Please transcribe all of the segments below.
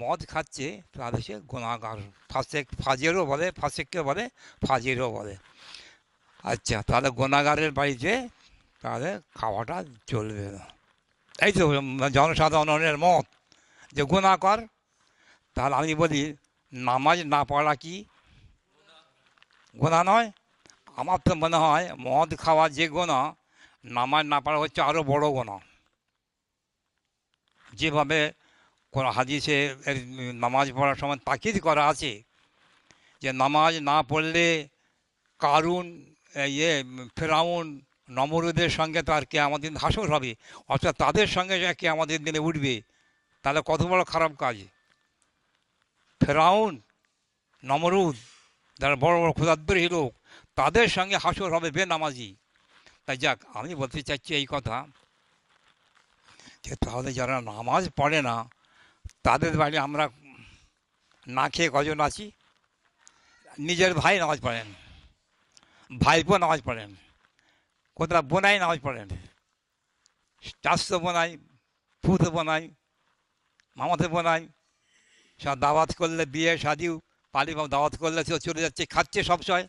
মদ খাচ্ছে তাদের সে গুনাহগার, ফাসেক, ফাজেরও বলে, ফাসেককে বলে, ফাজিরও বলে। আচ্ছা, তাহলে গুনাহগারের বাড়িতে তাহলে খাওয়াটা চলবে না। এই তো জনসাধারণের মত যে গুনাহ কর। তাহলে আমি বলি, নামাজ না পড়া কি গুনাহ নয়? আমার তো মনে হয় মদ খাওয়া যে গুনাহ, নামাজ না পড়া হচ্ছে আরও বড় গুনাহ। যেভাবে কোন হাদিসে এর নামাজ পড়ার সময় তাকিদ করা আছে যে নামাজ না পড়লে কারুন, ফেরাউন, নমরুদের সঙ্গে তার কিয়ামতের দিন হাসর হবে, অর্থাৎ তাদের সঙ্গে যে কিয়ামতের দিনে উঠবে। তাহলে কত বড় খারাপ কাজ! ফেরাউন, নমরুদ, যারা বড় বড় ক্ষুধাদ্রোহী লোক, তাদের সঙ্গে হাসর হবে বেনামাজি। তাই যাক, আমি বলতে চাচ্ছি এই কথা যে তাহলে যারা নামাজ পড়ে না তাদের বাড়ি আমরা না খেয়ে কজন আছি? নিজের ভাই নামাজ পড়েন, ভাইপো নামাজ পড়েন, কোথাও বোনাই নামাজ পড়েন, চাষতো বোনাই, ফুতো বোনাই, মামাতে বোনাই, সব দাওয়াত করলে, বিয়ে শাদিও পালি দাওয়াত করলে সে চলে যাচ্ছে, খাচ্ছে সব সময়।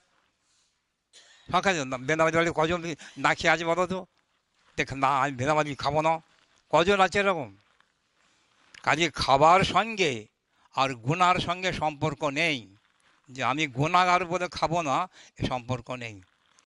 ফাঁকা বেনামাজি বাড়ি কজন না খেয়ে আছে বলো তো? দেখ না, আমি বেনামাজি খাবো না, কজন আছে এরকম? কাজে খাবার সঙ্গে আর গুনার সঙ্গে সম্পর্ক নেই। যে আমি গুনাহগার বলে খাবো না, এ সম্পর্ক নেই।